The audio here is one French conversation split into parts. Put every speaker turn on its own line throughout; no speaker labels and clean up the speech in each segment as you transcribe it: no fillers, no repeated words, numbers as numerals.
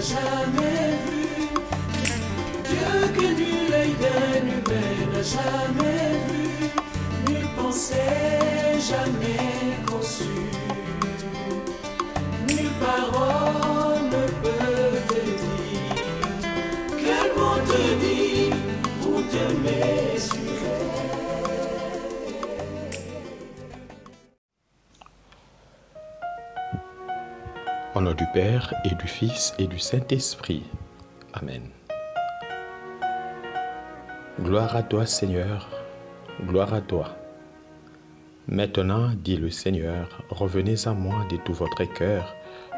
jamais vu, Dieu que nul œil d'un humain n'a jamais vu, nulle pensée jamais conçue, nulle parole ne peut te dire, quel mot te dit pour te mesurer.
Au nom du Père et du Fils et du Saint-Esprit. Amen. Gloire à toi, Seigneur, gloire à toi. Maintenant, dit le Seigneur, revenez à moi de tout votre cœur,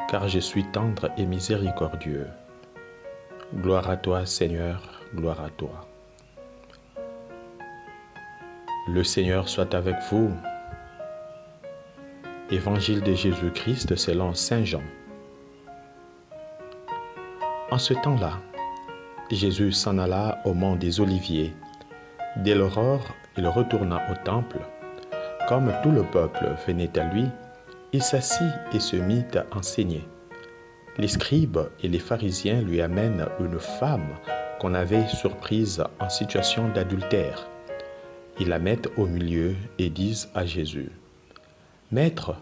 car je suis tendre et miséricordieux. Gloire à toi, Seigneur, gloire à toi. Le Seigneur soit avec vous. Évangile de Jésus-Christ selon Saint Jean. En ce temps-là, Jésus s'en alla au mont des Oliviers. Dès l'aurore, il retourna au temple. Comme tout le peuple venait à lui, il s'assit et se mit à enseigner. Les scribes et les pharisiens lui amènent une femme qu'on avait surprise en situation d'adultère. Ils la mettent au milieu et disent à Jésus: « Maître,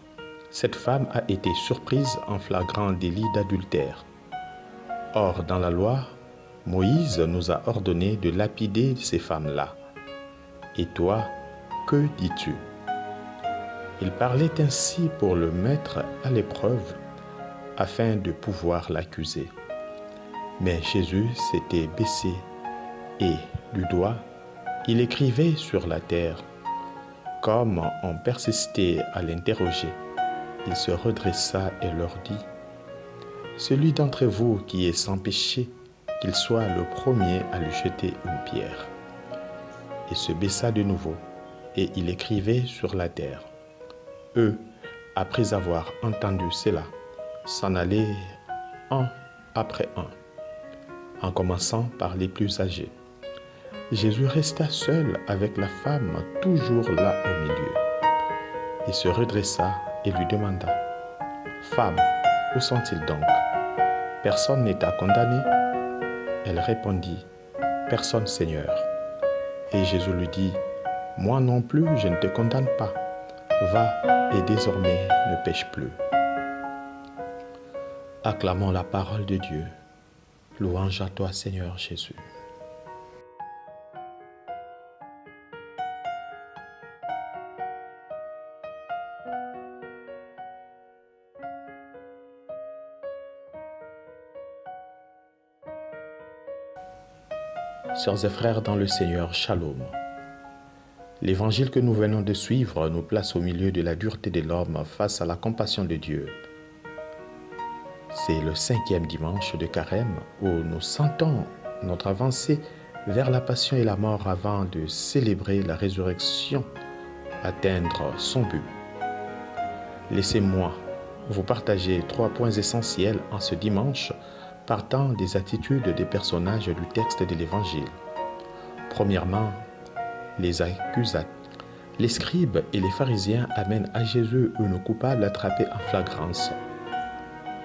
cette femme a été surprise en flagrant délit d'adultère. Or, dans la loi, Moïse nous a ordonné de lapider ces femmes-là. Et toi, que dis-tu » Il parlait ainsi pour le mettre à l'épreuve, afin de pouvoir l'accuser. Mais Jésus s'était baissé et, du doigt, il écrivait sur la terre. Comme on persistait à l'interroger, il se redressa et leur dit: « Celui d'entre vous qui est sans péché, qu'il soit le premier à lui jeter une pierre. » Il se baissa de nouveau, et il écrivait sur la terre. Eux, après avoir entendu cela, s'en allaient un après un, en commençant par les plus âgés. Jésus resta seul avec la femme, toujours là au milieu. Il se redressa et lui demanda: « Femme, où sont-ils donc? Personne ne t'a condamné ?» Elle répondit: « Personne, Seigneur. » Et Jésus lui dit: « Moi non plus, je ne te condamne pas. Va et désormais ne pêche plus. » Acclamons la parole de Dieu. Louange à toi, Seigneur Jésus. Sœurs et frères dans le Seigneur, Shalom. L'évangile que nous venons de suivre nous place au milieu de la dureté de l'homme face à la compassion de Dieu. C'est le 5e dimanche de Carême où nous sentons notre avancée vers la passion et la mort avant de célébrer la résurrection, atteindre son but. Laissez-moi vous partager 3 points essentiels en ce dimanche, partant des attitudes des personnages du texte de l'Évangile. Premièrement, les accusateurs. Les scribes et les pharisiens amènent à Jésus une coupable attrapée en flagrance.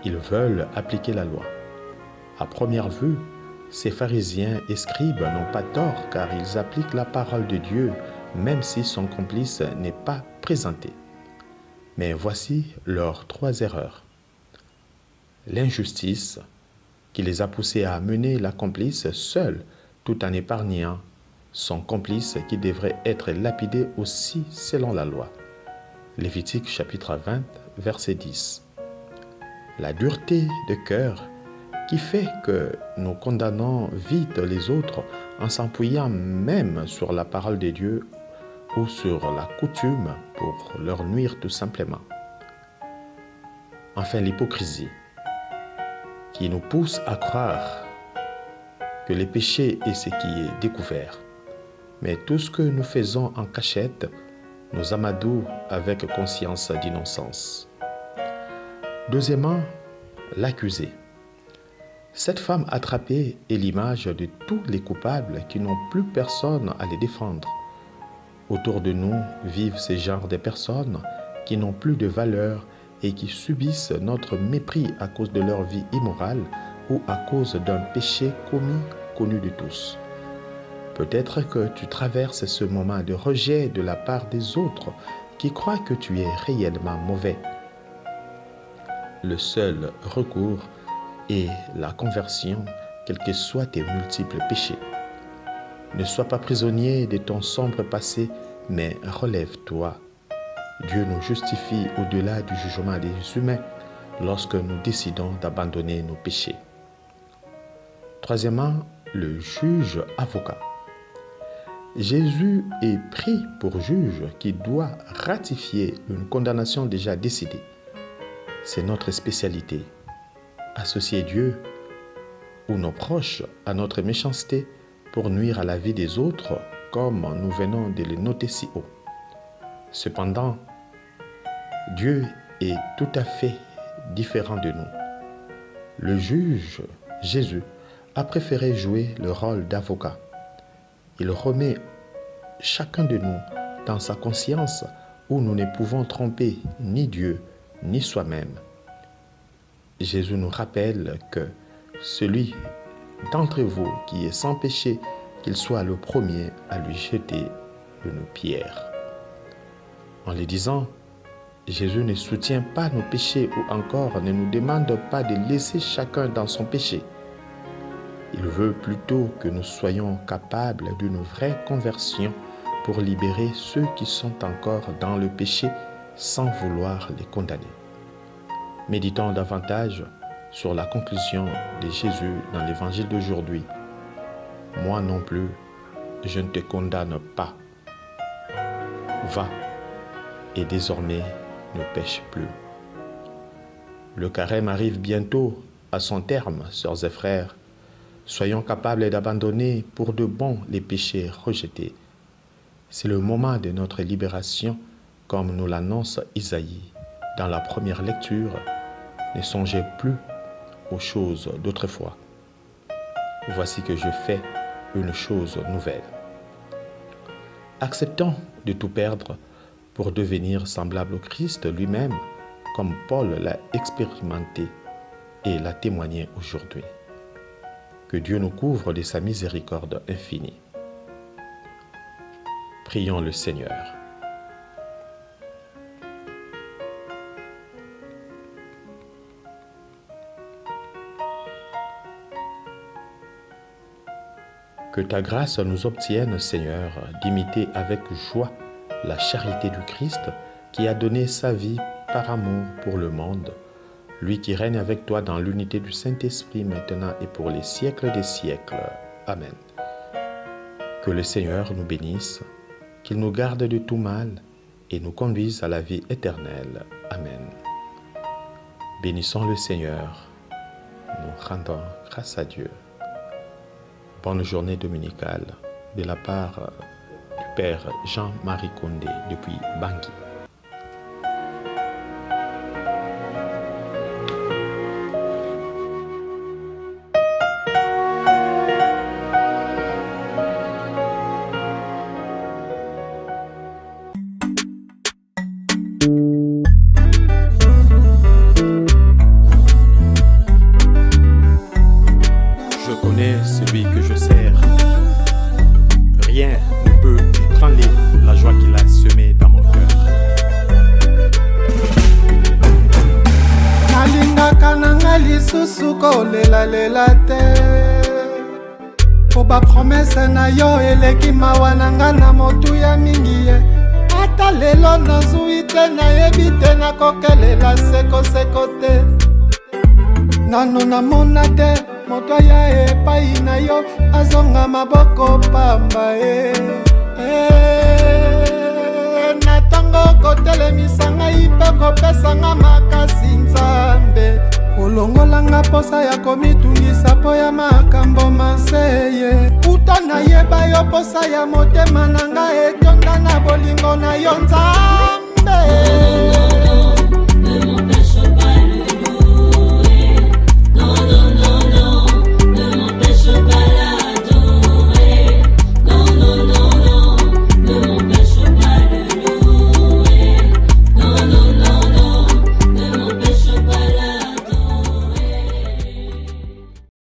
Ils veulent appliquer la loi. À première vue, ces pharisiens et scribes n'ont pas tort car ils appliquent la parole de Dieu même si son complice n'est pas présenté. Mais voici leurs 3 erreurs. L'injustice, qui les a poussés à mener la complice seule tout en épargnant son complice qui devrait être lapidé aussi selon la loi. Lévitique chapitre 20, verset 10. La dureté de cœur qui fait que nous condamnons vite les autres en s'appuyant même sur la parole de Dieu ou sur la coutume pour leur nuire tout simplement. Enfin, l'hypocrisie qui nous pousse à croire que le péché est ce qui est découvert. Mais tout ce que nous faisons en cachette nous amadoue avec conscience d'innocence. Deuxièmement, l'accusé. Cette femme attrapée est l'image de tous les coupables qui n'ont plus personne à les défendre. Autour de nous vivent ces genres de personnes qui n'ont plus de valeur et qui subissent notre mépris à cause de leur vie immorale ou à cause d'un péché connu de tous. Peut-être que tu traverses ce moment de rejet de la part des autres qui croient que tu es réellement mauvais. Le seul recours est la conversion, quels que soient tes multiples péchés. Ne sois pas prisonnier de ton sombre passé, mais relève-toi. Dieu nous justifie au-delà du jugement des humains lorsque nous décidons d'abandonner nos péchés. Troisièmement, le juge avocat. Jésus est pris pour juge qui doit ratifier une condamnation déjà décidée. C'est notre spécialité. Associer Dieu ou nos proches à notre méchanceté pour nuire à la vie des autres, comme nous venons de le noter si haut. Cependant, Dieu est tout à fait différent de nous. Le juge, Jésus, a préféré jouer le rôle d'avocat. Il remet chacun de nous dans sa conscience où nous ne pouvons tromper ni Dieu ni soi-même. Jésus nous rappelle que celui d'entre vous qui est sans péché, qu'il soit le premier à lui jeter une pierre. En le disant, Jésus ne soutient pas nos péchés ou encore ne nous demande pas de laisser chacun dans son péché. Il veut plutôt que nous soyons capables d'une vraie conversion pour libérer ceux qui sont encore dans le péché sans vouloir les condamner. Méditons davantage sur la conclusion de Jésus dans l'évangile d'aujourd'hui. Moi non plus, je ne te condamne pas. Va et désormais ne pêche plus. Le carême arrive bientôt à son terme, sœurs et frères. Soyons capables d'abandonner pour de bon les péchés rejetés. C'est le moment de notre libération, comme nous l'annonce Isaïe dans la première lecture. Ne songez plus aux choses d'autrefois. Voici que je fais une chose nouvelle. Acceptons de tout perdre pour devenir semblable au Christ lui-même, comme Paul l'a expérimenté et l'a témoigné aujourd'hui. Que Dieu nous couvre de sa miséricorde infinie. Prions le Seigneur. Que ta grâce nous obtienne, Seigneur, d'imiter avec joie la charité du Christ qui a donné sa vie par amour pour le monde, lui qui règne avec toi dans l'unité du Saint-Esprit maintenant et pour les siècles des siècles. Amen. Que le Seigneur nous bénisse, qu'il nous garde de tout mal et nous conduise à la vie éternelle. Amen. Bénissons le Seigneur, nous rendons grâce à Dieu. Bonne journée dominicale de la part du Père Jean-Marie Condé depuis Bangui. Celui que je sers, rien ne peut ébranler la joie qu'il a semée dans mon cœur.
Nalingaka nanga lisusu kolela lela te po ba promesse na yo eleki mawa nanga na motuya mingi ye ata lelo nazwi te nayebi te nakokelela sekoseko te nano namona te moto ya epai na yo azonga maboko pamba na ntango kotelemisa ngai mpe kopesanga makasi nzambe olongolanga posa ya komitungisa mpo ya makambo maseye uta nayeba yo posa ya motema na ngai etonda na bolingo na yo nzambe